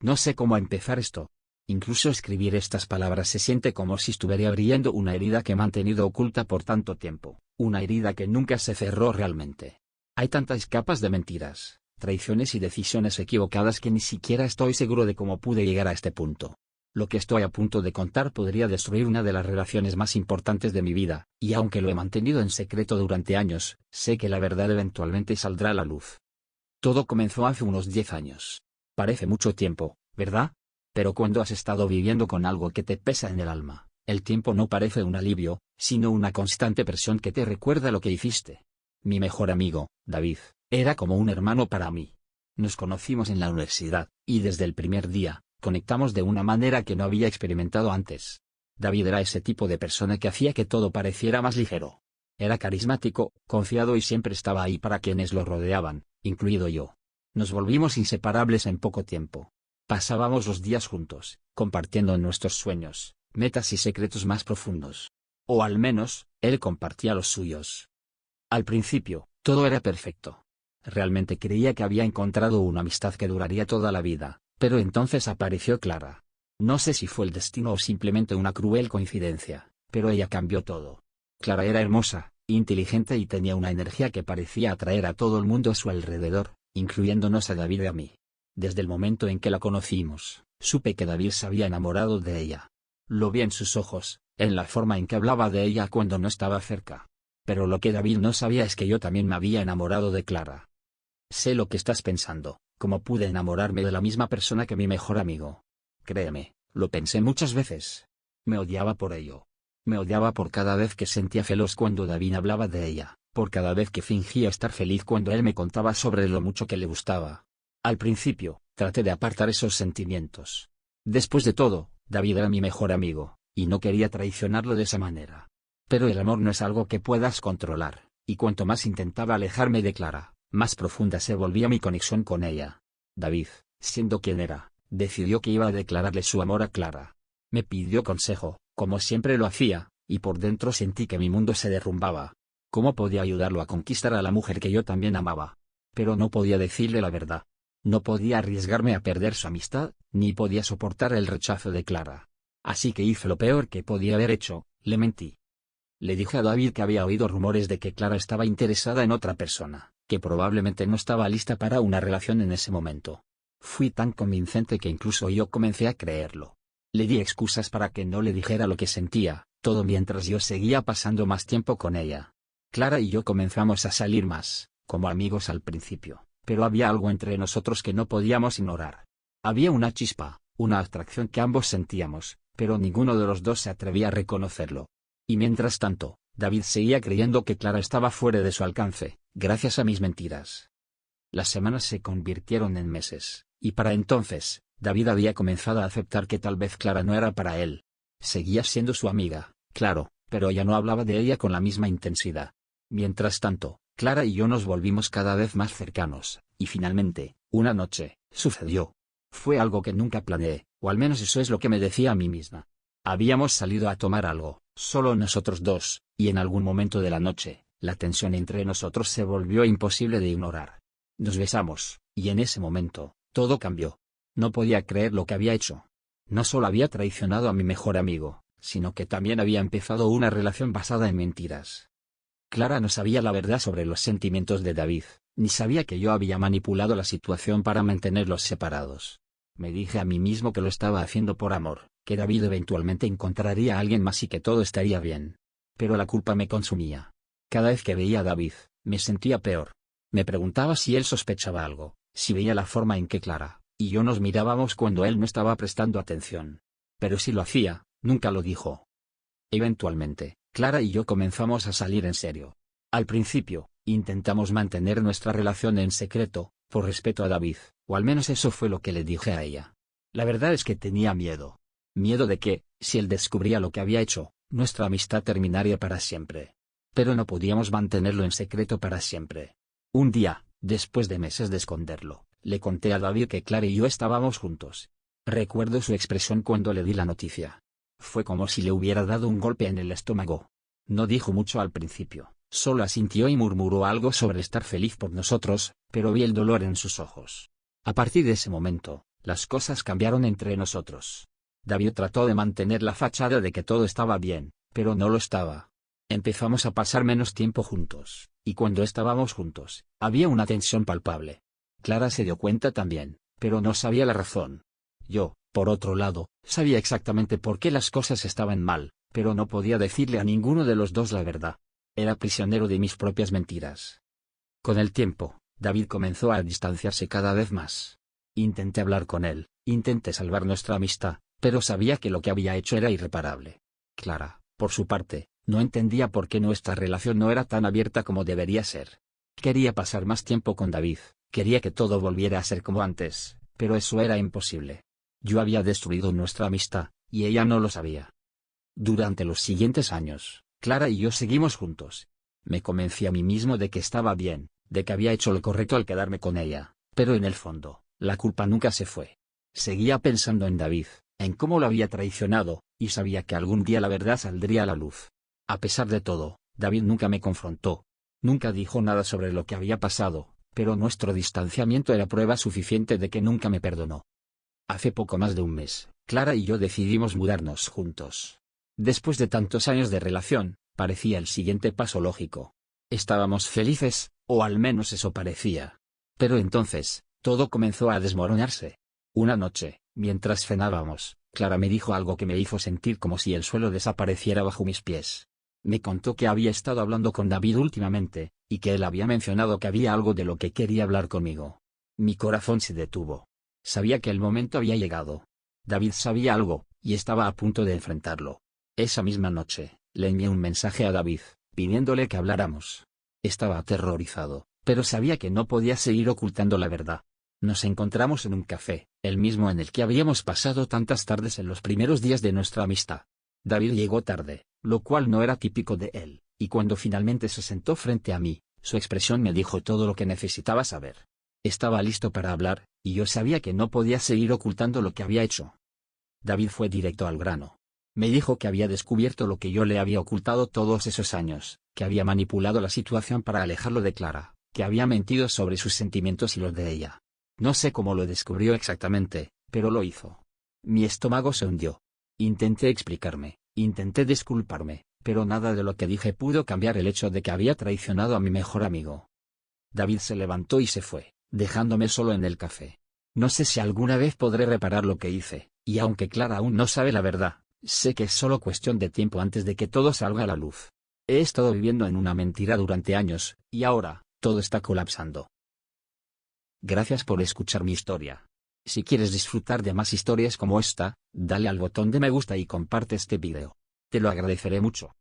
No sé cómo empezar esto. Incluso escribir estas palabras se siente como si estuviera abriendo una herida que he mantenido oculta por tanto tiempo, una herida que nunca se cerró realmente. Hay tantas capas de mentiras, traiciones y decisiones equivocadas que ni siquiera estoy seguro de cómo pude llegar a este punto. Lo que estoy a punto de contar podría destruir una de las relaciones más importantes de mi vida, y aunque lo he mantenido en secreto durante años, sé que la verdad eventualmente saldrá a la luz. Todo comenzó hace unos 10 años. Parece mucho tiempo, ¿verdad? Pero cuando has estado viviendo con algo que te pesa en el alma, el tiempo no parece un alivio, sino una constante presión que te recuerda lo que hiciste. Mi mejor amigo, David, era como un hermano para mí. Nos conocimos en la universidad, y desde el primer día, conectamos de una manera que no había experimentado antes. David era ese tipo de persona que hacía que todo pareciera más ligero. Era carismático, confiado y siempre estaba ahí para quienes lo rodeaban, incluido yo. Nos volvimos inseparables en poco tiempo. Pasábamos los días juntos, compartiendo nuestros sueños, metas y secretos más profundos. O al menos, él compartía los suyos. Al principio, todo era perfecto. Realmente creía que había encontrado una amistad que duraría toda la vida, pero entonces apareció Clara. No sé si fue el destino o simplemente una cruel coincidencia, pero ella cambió todo. Clara era hermosa, inteligente y tenía una energía que parecía atraer a todo el mundo a su alrededor, incluyéndonos a David y a mí. Desde el momento en que la conocimos, supe que David se había enamorado de ella. Lo vi en sus ojos, en la forma en que hablaba de ella cuando no estaba cerca. Pero lo que David no sabía es que yo también me había enamorado de Clara. Sé lo que estás pensando, ¿cómo pude enamorarme de la misma persona que mi mejor amigo? Créeme, lo pensé muchas veces. Me odiaba por ello. Me odiaba por cada vez que sentía celos cuando David hablaba de ella, por cada vez que fingía estar feliz cuando él me contaba sobre lo mucho que le gustaba. Al principio, traté de apartar esos sentimientos. Después de todo, David era mi mejor amigo, y no quería traicionarlo de esa manera. Pero el amor no es algo que puedas controlar, y cuanto más intentaba alejarme de Clara, más profunda se volvía mi conexión con ella. David, siendo quien era, decidió que iba a declararle su amor a Clara. Me pidió consejo, como siempre lo hacía, y por dentro sentí que mi mundo se derrumbaba. ¿Cómo podía ayudarlo a conquistar a la mujer que yo también amaba? Pero no podía decirle la verdad. No podía arriesgarme a perder su amistad, ni podía soportar el rechazo de Clara. Así que hice lo peor que podía haber hecho, le mentí. Le dije a David que había oído rumores de que Clara estaba interesada en otra persona, que probablemente no estaba lista para una relación en ese momento. Fui tan convincente que incluso yo comencé a creerlo. Le di excusas para que no le dijera lo que sentía, todo mientras yo seguía pasando más tiempo con ella. Clara y yo comenzamos a salir más, como amigos al principio, pero había algo entre nosotros que no podíamos ignorar. Había una chispa, una atracción que ambos sentíamos, pero ninguno de los dos se atrevía a reconocerlo. Y mientras tanto, David seguía creyendo que Clara estaba fuera de su alcance, gracias a mis mentiras. Las semanas se convirtieron en meses, y para entonces, David había comenzado a aceptar que tal vez Clara no era para él. Seguía siendo su amiga, claro, pero ya no hablaba de ella con la misma intensidad. Mientras tanto, Clara y yo nos volvimos cada vez más cercanos, y finalmente, una noche, sucedió. Fue algo que nunca planeé, o al menos eso es lo que me decía a mí misma. Habíamos salido a tomar algo, solo nosotros dos, y en algún momento de la noche, la tensión entre nosotros se volvió imposible de ignorar. Nos besamos, y en ese momento, todo cambió. No podía creer lo que había hecho. No solo había traicionado a mi mejor amigo, sino que también había empezado una relación basada en mentiras. Clara no sabía la verdad sobre los sentimientos de David, ni sabía que yo había manipulado la situación para mantenerlos separados. Me dije a mí mismo que lo estaba haciendo por amor, que David eventualmente encontraría a alguien más y que todo estaría bien. Pero la culpa me consumía. Cada vez que veía a David, me sentía peor. Me preguntaba si él sospechaba algo, si veía la forma en que Clara y yo nos mirábamos cuando él no estaba prestando atención. Pero si lo hacía, nunca lo dijo. Eventualmente, Clara y yo comenzamos a salir en serio. Al principio, intentamos mantener nuestra relación en secreto, por respeto a David, o al menos eso fue lo que le dije a ella. La verdad es que tenía miedo. Miedo de que, si él descubría lo que había hecho, nuestra amistad terminaría para siempre. Pero no podíamos mantenerlo en secreto para siempre. Un día, después de meses de esconderlo, le conté a David que Clara y yo estábamos juntos. Recuerdo su expresión cuando le di la noticia. Fue como si le hubiera dado un golpe en el estómago. No dijo mucho al principio, solo asintió y murmuró algo sobre estar feliz por nosotros, pero vi el dolor en sus ojos. A partir de ese momento, las cosas cambiaron entre nosotros. David trató de mantener la fachada de que todo estaba bien, pero no lo estaba. Empezamos a pasar menos tiempo juntos, y cuando estábamos juntos, había una tensión palpable. Clara se dio cuenta también, pero no sabía la razón. Yo, por otro lado, sabía exactamente por qué las cosas estaban mal, pero no podía decirle a ninguno de los dos la verdad. Era prisionero de mis propias mentiras. Con el tiempo, David comenzó a distanciarse cada vez más. Intenté hablar con él, intenté salvar nuestra amistad, pero sabía que lo que había hecho era irreparable. Clara, por su parte, no entendía por qué nuestra relación no era tan abierta como debería ser. Quería pasar más tiempo con David, quería que todo volviera a ser como antes, pero eso era imposible. Yo había destruido nuestra amistad, y ella no lo sabía. Durante los siguientes años, Clara y yo seguimos juntos. Me convencí a mí mismo de que estaba bien, de que había hecho lo correcto al quedarme con ella, pero en el fondo, la culpa nunca se fue. Seguía pensando en David, en cómo lo había traicionado, y sabía que algún día la verdad saldría a la luz. A pesar de todo, David nunca me confrontó. Nunca dijo nada sobre lo que había pasado, pero nuestro distanciamiento era prueba suficiente de que nunca me perdonó. Hace poco más de un mes, Clara y yo decidimos mudarnos juntos. Después de tantos años de relación, parecía el siguiente paso lógico. Estábamos felices, o al menos eso parecía. Pero entonces, todo comenzó a desmoronarse. Una noche, mientras cenábamos, Clara me dijo algo que me hizo sentir como si el suelo desapareciera bajo mis pies. Me contó que había estado hablando con David últimamente, y que él había mencionado que había algo de lo que quería hablar conmigo. Mi corazón se detuvo. Sabía que el momento había llegado. David sabía algo, y estaba a punto de enfrentarlo. Esa misma noche, le envié un mensaje a David, pidiéndole que habláramos. Estaba aterrorizado, pero sabía que no podía seguir ocultando la verdad. Nos encontramos en un café, el mismo en el que habíamos pasado tantas tardes en los primeros días de nuestra amistad. David llegó tarde, lo cual no era típico de él, y cuando finalmente se sentó frente a mí, su expresión me dijo todo lo que necesitaba saber. Estaba listo para hablar, y yo sabía que no podía seguir ocultando lo que había hecho. David fue directo al grano. Me dijo que había descubierto lo que yo le había ocultado todos esos años, que había manipulado la situación para alejarlo de Clara, que había mentido sobre sus sentimientos y los de ella. No sé cómo lo descubrió exactamente, pero lo hizo. Mi estómago se hundió. Intenté explicarme, intenté disculparme, pero nada de lo que dije pudo cambiar el hecho de que había traicionado a mi mejor amigo. David se levantó y se fue, dejándome solo en el café. No sé si alguna vez podré reparar lo que hice, y aunque Clara aún no sabe la verdad, sé que es solo cuestión de tiempo antes de que todo salga a la luz. He estado viviendo en una mentira durante años, y ahora, todo está colapsando. Gracias por escuchar mi historia. Si quieres disfrutar de más historias como esta, dale al botón de me gusta y comparte este video. Te lo agradeceré mucho.